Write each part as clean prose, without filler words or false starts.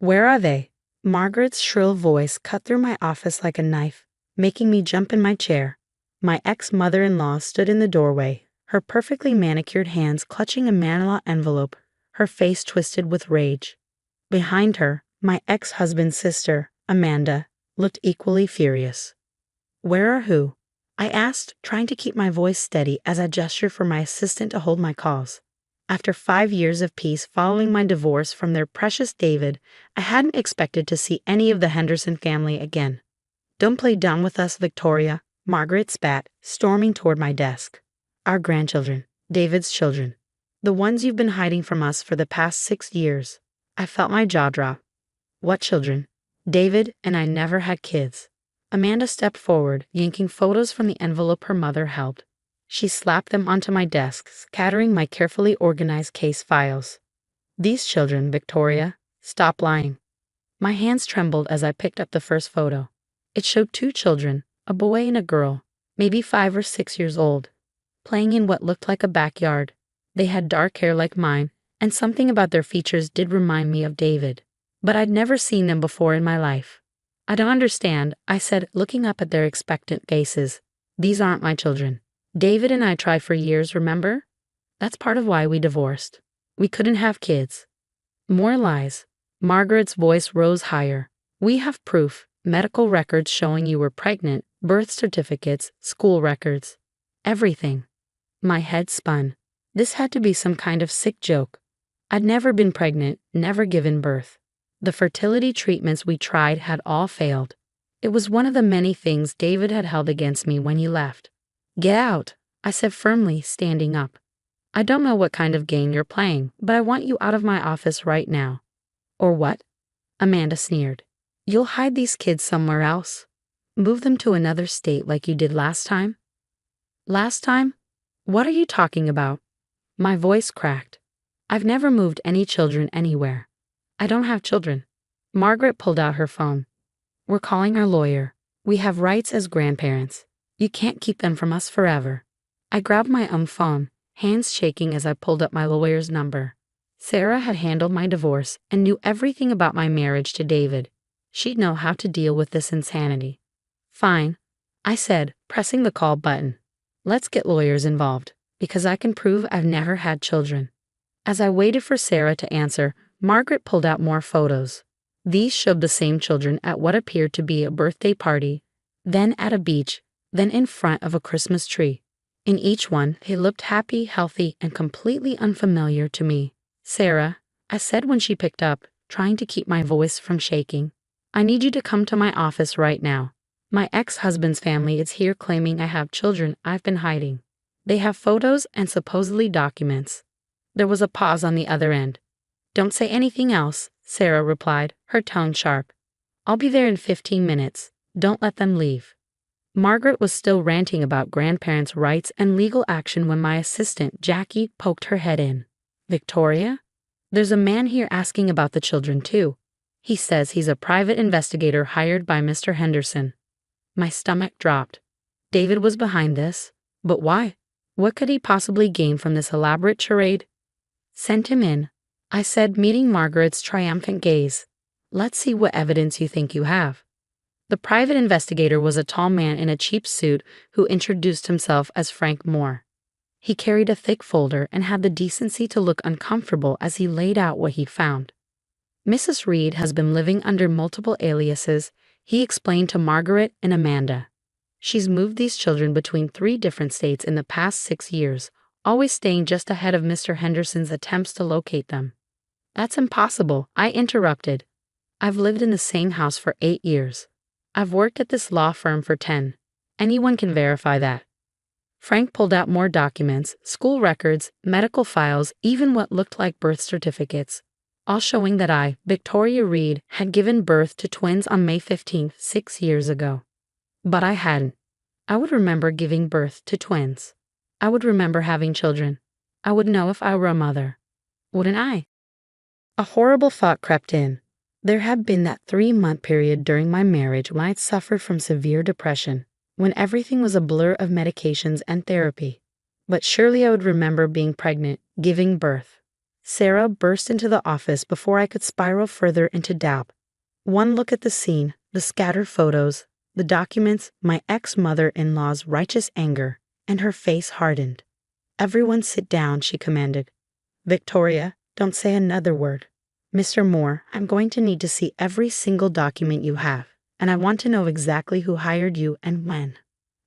Where are they? Margaret's shrill voice cut through my office like a knife, making me jump in my chair. My ex-mother-in-law stood in the doorway, her perfectly manicured hands clutching a manila envelope, her face twisted with rage. Behind her, my ex-husband's sister, Amanda, looked equally furious. Where are who? I asked, trying to keep my voice steady as I gestured for my assistant to hold my calls. After 5 years of peace following my divorce from their precious David, I hadn't expected to see any of the Henderson family again. Don't play dumb with us, Victoria, Margaret spat, storming toward my desk. Our grandchildren, David's children. The ones you've been hiding from us for the past 6 years. I felt my jaw drop. What children? David and I never had kids. Amanda stepped forward, yanking photos from the envelope her mother held. She slapped them onto my desk, scattering my carefully organized case files. These children, Victoria, stop lying. My hands trembled as I picked up the first photo. It showed 2 children, a boy and a girl, maybe 5 or 6 years old, playing in what looked like a backyard. They had dark hair like mine, and something about their features did remind me of David. But I'd never seen them before in my life. I don't understand, I said, looking up at their expectant faces. These aren't my children. David and I tried for years, remember? That's part of why we divorced. We couldn't have kids. More lies. Margaret's voice rose higher. We have proof, medical records showing you were pregnant, birth certificates, school records. Everything. My head spun. This had to be some kind of sick joke. I'd never been pregnant, never given birth. The fertility treatments we tried had all failed. It was one of the many things David had held against me when he left. Get out, I said firmly, standing up. I don't know what kind of game you're playing, but I want you out of my office right now. Or what? Amanda sneered. You'll hide these kids somewhere else. Move them to another state like you did last time? Last time? What are you talking about? My voice cracked. I've never moved any children anywhere. I don't have children. Margaret pulled out her phone. We're calling our lawyer. We have rights as grandparents. You can't keep them from us forever. I grabbed my own phone, hands shaking as I pulled up my lawyer's number. Sarah had handled my divorce and knew everything about my marriage to David. She'd know how to deal with this insanity. Fine, I said, pressing the call button. Let's get lawyers involved, because I can prove I've never had children. As I waited for Sarah to answer, Margaret pulled out more photos. These showed the same children at what appeared to be a birthday party, then at a beach, then in front of a Christmas tree. In each one, they looked happy, healthy, and completely unfamiliar to me. Sarah, I said when she picked up, trying to keep my voice from shaking, I need you to come to my office right now. My ex-husband's family is here claiming I have children I've been hiding. They have photos and supposedly documents. There was a pause on the other end. Don't say anything else, Sarah replied, her tone sharp. I'll be there in 15 minutes. Don't let them leave. Margaret was still ranting about grandparents' rights and legal action when my assistant, Jackie, poked her head in. Victoria? There's a man here asking about the children too. He says he's a private investigator hired by Mr. Henderson. My stomach dropped. David was behind this. But why? What could he possibly gain from this elaborate charade? Send him in, I said, meeting Margaret's triumphant gaze. Let's see what evidence you think you have. The private investigator was a tall man in a cheap suit who introduced himself as Frank Moore. He carried a thick folder and had the decency to look uncomfortable as he laid out what he'd found. Mrs. Reed has been living under multiple aliases, he explained to Margaret and Amanda. She's moved these children between 3 different states in the past 6 years, always staying just ahead of Mr. Henderson's attempts to locate them. That's impossible, I interrupted. I've lived in the same house for 8 years. I've worked at this law firm for 10. Anyone can verify that. Frank pulled out more documents, school records, medical files, even what looked like birth certificates, all showing that I, Victoria Reed, had given birth to twins on May 15th, 6 years ago. But I hadn't. I would remember giving birth to twins. I would remember having children. I would know if I were a mother. Wouldn't I? A horrible thought crept in. There had been that 3-month period during my marriage when I'd suffered from severe depression, when everything was a blur of medications and therapy. But surely I would remember being pregnant, giving birth. Sarah burst into the office before I could spiral further into doubt. One look at the scene, the scattered photos, the documents, my ex-mother-in-law's righteous anger, and her face hardened. "Everyone sit down," she commanded. "Victoria, don't say another word. Mr. Moore, I'm going to need to see every single document you have, and I want to know exactly who hired you and when."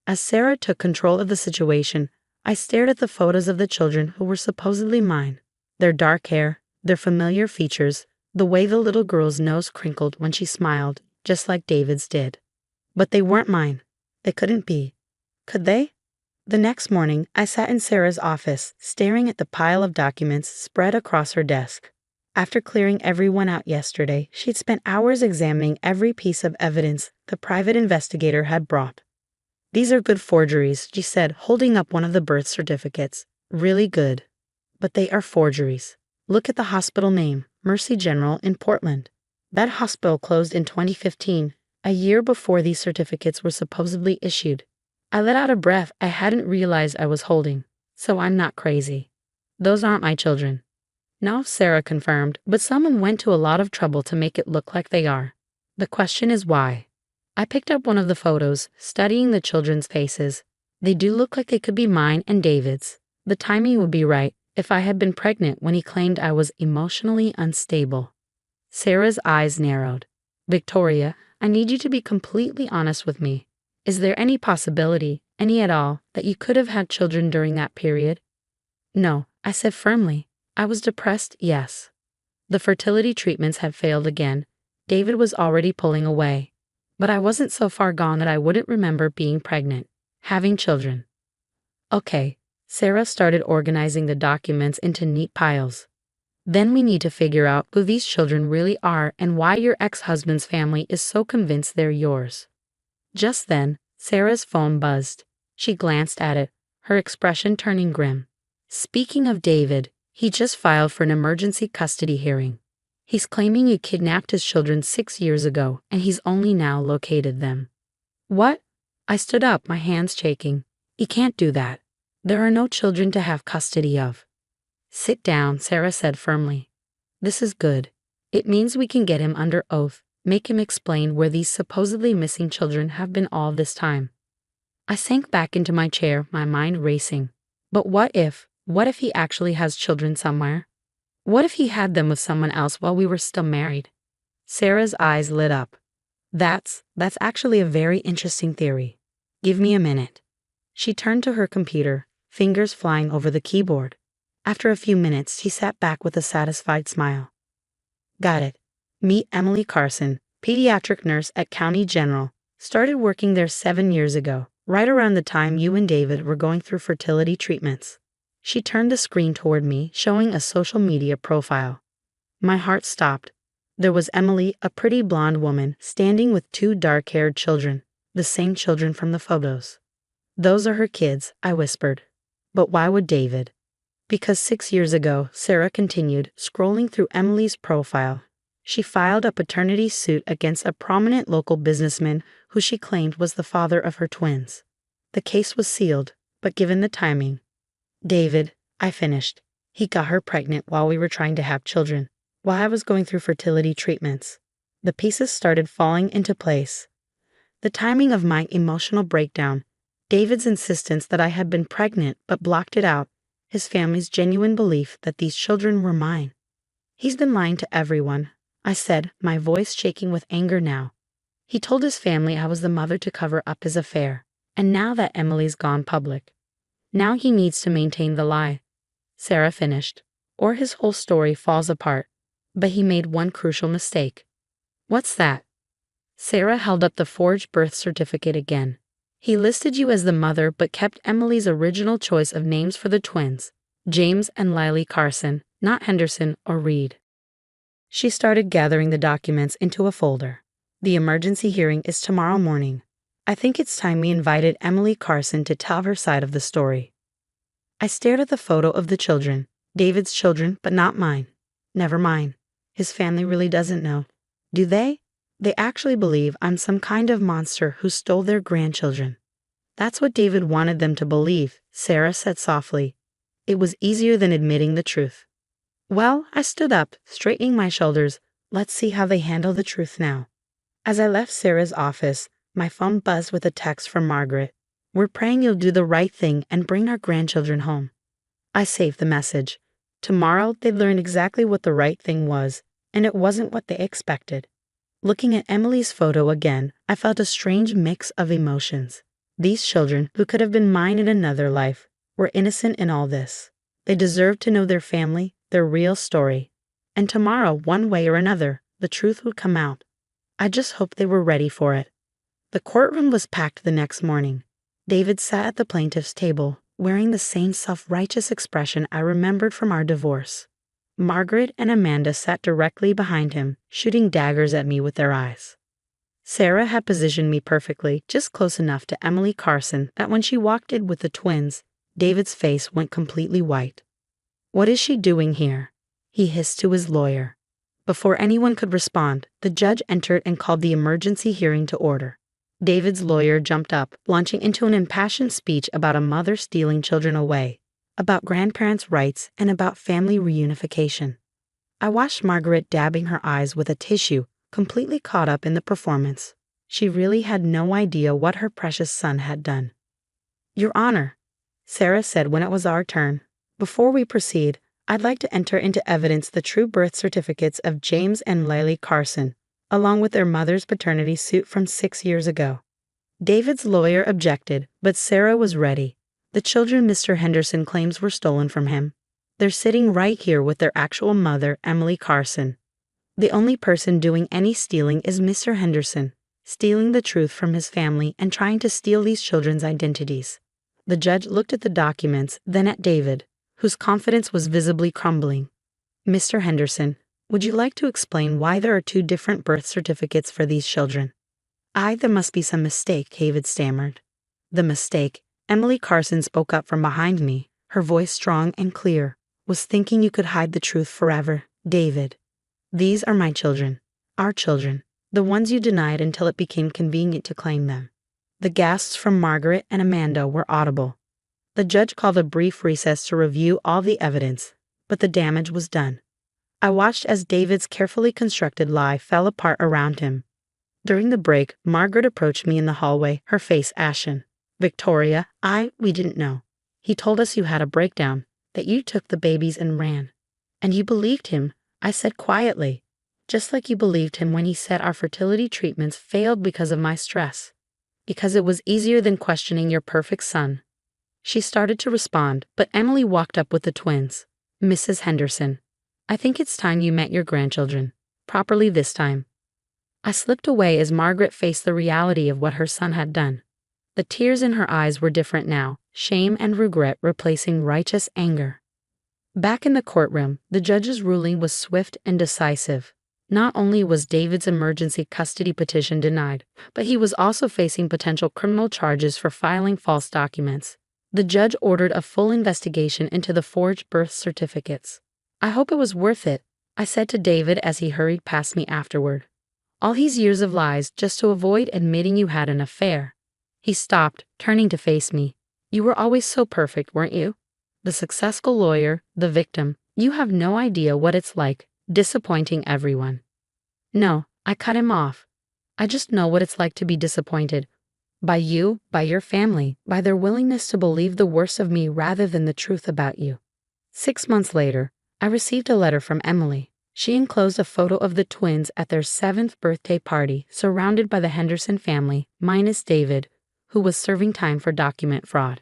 As Sarah took control of the situation, I stared at the photos of the children who were supposedly mine. Their dark hair, their familiar features, the way the little girl's nose crinkled when she smiled, just like David's did. But they weren't mine. They couldn't be. Could they? The next morning, I sat in Sarah's office, staring at the pile of documents spread across her desk. After clearing everyone out yesterday, she'd spent hours examining every piece of evidence the private investigator had brought. "These are good forgeries," she said, holding up one of the birth certificates. "Really good. But they are forgeries. Look at the hospital name, Mercy General in Portland. That hospital closed in 2015, a year before these certificates were supposedly issued." I let out a breath I hadn't realized I was holding. "So I'm not crazy. Those aren't my children." "No," Sarah confirmed, "but someone went to a lot of trouble to make it look like they are. The question is why." I picked up one of the photos, studying the children's faces. They do look like they could be mine and David's. The timing would be right if I had been pregnant when he claimed I was emotionally unstable. Sarah's eyes narrowed. "Victoria, I need you to be completely honest with me. Is there any possibility, any at all, that you could have had children during that period?" "No," I said firmly. "I was depressed, yes." The fertility treatments had failed again. David was already pulling away. But I wasn't so far gone that I wouldn't remember being pregnant, having children. "Okay." Sarah started organizing the documents into neat piles. "Then we need to figure out who these children really are and why your ex-husband's family is so convinced they're yours." Just then, Sarah's phone buzzed. She glanced at it, her expression turning grim. "Speaking of David, he just filed for an emergency custody hearing. He's claiming you kidnapped his children 6 years ago, and he's only now located them." "What?" I stood up, my hands shaking. "He can't do that. There are no children to have custody of." "Sit down," Sarah said firmly. "This is good. It means we can get him under oath, make him explain where these supposedly missing children have been all this time." I sank back into my chair, my mind racing. But what if he actually has children somewhere? What if he had them with someone else while we were still married? Sarah's eyes lit up. That's actually a very interesting theory. Give me a minute." She turned to her computer, fingers flying over the keyboard. After a few minutes, she sat back with a satisfied smile. "Got it. Meet Emily Carson, pediatric nurse at County General. Started working there 7 years ago, right around the time you and David were going through fertility treatments." She turned the screen toward me, showing a social media profile. My heart stopped. There was Emily, a pretty blonde woman, standing with 2 dark-haired children, the same children from the photos. "Those are her kids," I whispered. "But why would David?" "Because 6 years ago," Sarah continued, scrolling through Emily's profile, "she filed a paternity suit against a prominent local businessman who she claimed was the father of her twins. The case was sealed, but given the timing, David," I finished, "he got her pregnant while we were trying to have children, while I was going through fertility treatments." The pieces started falling into place. The timing of my emotional breakdown, David's insistence that I had been pregnant but blocked it out, his family's genuine belief that these children were mine. "He's been lying to everyone," I said, my voice shaking with anger now. "He told his family I was the mother to cover up his affair, and now that Emily's gone public, now he needs to maintain the lie." Sarah finished. "Or his whole story falls apart. But he made one crucial mistake." "What's that?" Sarah held up the forged birth certificate again. "He listed you as the mother but kept Emily's original choice of names for the twins, James and Lily Carson, not Henderson or Reed." She started gathering the documents into a folder. "The emergency hearing is tomorrow morning. I think it's time we invited Emily Carson to tell her side of the story." I stared at the photo of the children, David's children, but not mine. Never mind. His family really doesn't know. Do they? They actually believe I'm some kind of monster who stole their grandchildren. "That's what David wanted them to believe," Sarah said softly. "It was easier than admitting the truth." Well, I stood up, straightening my shoulders. Let's see how they handle the truth now. As I left Sarah's office, my phone buzzed with a text from Margaret. We're praying you'll do the right thing and bring our grandchildren home. I saved the message. Tomorrow, they'd learn exactly what the right thing was, and it wasn't what they expected. Looking at Emily's photo again, I felt a strange mix of emotions. These children, who could have been mine in another life, were innocent in all this. They deserved to know their family, their real story. And tomorrow, one way or another, the truth would come out. I just hoped they were ready for it. The courtroom was packed the next morning. David sat at the plaintiff's table, wearing the same self-righteous expression I remembered from our divorce. Margaret and Amanda sat directly behind him, shooting daggers at me with their eyes. Sarah had positioned me perfectly, just close enough to Emily Carson that when she walked in with the twins, David's face went completely white. "What is she doing here?" he hissed to his lawyer. Before anyone could respond, the judge entered and called the emergency hearing to order. David's lawyer jumped up, launching into an impassioned speech about a mother stealing children away, about grandparents' rights, and about family reunification. I watched Margaret dabbing her eyes with a tissue, completely caught up in the performance. She really had no idea what her precious son had done. "Your Honor," Sarah said when it was our turn, "before we proceed, I'd like to enter into evidence the true birth certificates of James and Lily Carson, along with their mother's paternity suit from 6 years ago." David's lawyer objected, but Sarah was ready. The children Mr. Henderson claims were stolen from him. They're sitting right here with their actual mother, Emily Carson. The only person doing any stealing is Mr. Henderson, stealing the truth from his family and trying to steal these children's identities. The judge looked at the documents, then at David, whose confidence was visibly crumbling. "Mr. Henderson, would you like to explain why there are 2 different birth certificates for these children?" There must be some mistake," David stammered. "The mistake," Emily Carson spoke up from behind me, her voice strong and clear, "was thinking you could hide the truth forever, David. These are my children, our children, the ones you denied until it became convenient to claim them." The gasps from Margaret and Amanda were audible. The judge called a brief recess to review all the evidence, but the damage was done. I watched as David's carefully constructed lie fell apart around him. During the break, Margaret approached me in the hallway, her face ashen. "Victoria, we didn't know. He told us you had a breakdown, that you took the babies and ran. And you believed him," I said quietly, "just like you believed him when he said our fertility treatments failed because of my stress. Because it was easier than questioning your perfect son." She started to respond, but Emily walked up with the twins. "Mrs. Henderson, I think it's time you met your grandchildren. Properly this time." I slipped away as Margaret faced the reality of what her son had done. The tears in her eyes were different now, shame and regret replacing righteous anger. Back in the courtroom, the judge's ruling was swift and decisive. Not only was David's emergency custody petition denied, but he was also facing potential criminal charges for filing false documents. The judge ordered a full investigation into the forged birth certificates. "I hope it was worth it," I said to David as he hurried past me afterward. "All these years of lies just to avoid admitting you had an affair." He stopped, turning to face me. "You were always so perfect, weren't you? The successful lawyer, the victim. You have no idea what it's like, disappointing everyone." "No," I cut him off. "I just know what it's like to be disappointed. By you, by your family, by their willingness to believe the worst of me rather than the truth about you." 6 months later, I received a letter from Emily. She enclosed a photo of the twins at their 7th birthday party, surrounded by the Henderson family, minus David, who was serving time for document fraud.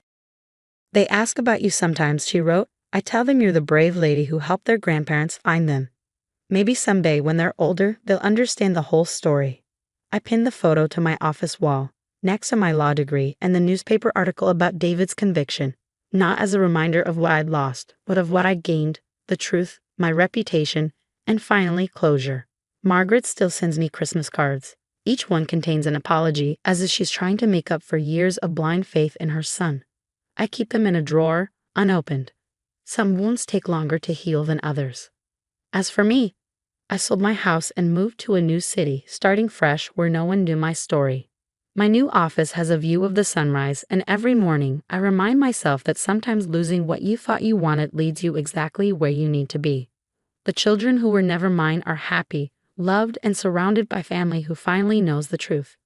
"They ask about you sometimes," she wrote. "I tell them you're the brave lady who helped their grandparents find them. Maybe someday, when they're older, they'll understand the whole story." I pinned the photo to my office wall, next to my law degree and the newspaper article about David's conviction, not as a reminder of what I'd lost, but of what I'd gained, the truth, my reputation, and finally, closure. Margaret still sends me Christmas cards. Each one contains an apology, as if she's trying to make up for years of blind faith in her son. I keep them in a drawer, unopened. Some wounds take longer to heal than others. As for me, I sold my house and moved to a new city, starting fresh where no one knew my story. My new office has a view of the sunrise, and every morning I remind myself that sometimes losing what you thought you wanted leads you exactly where you need to be. The children who were never mine are happy, loved, and surrounded by family who finally knows the truth.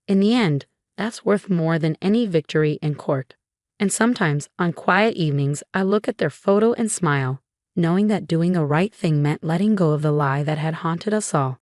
In the end, that's worth more than any victory in court. And sometimes, on quiet evenings, I look at their photo and smile, knowing that doing the right thing meant letting go of the lie that had haunted us all.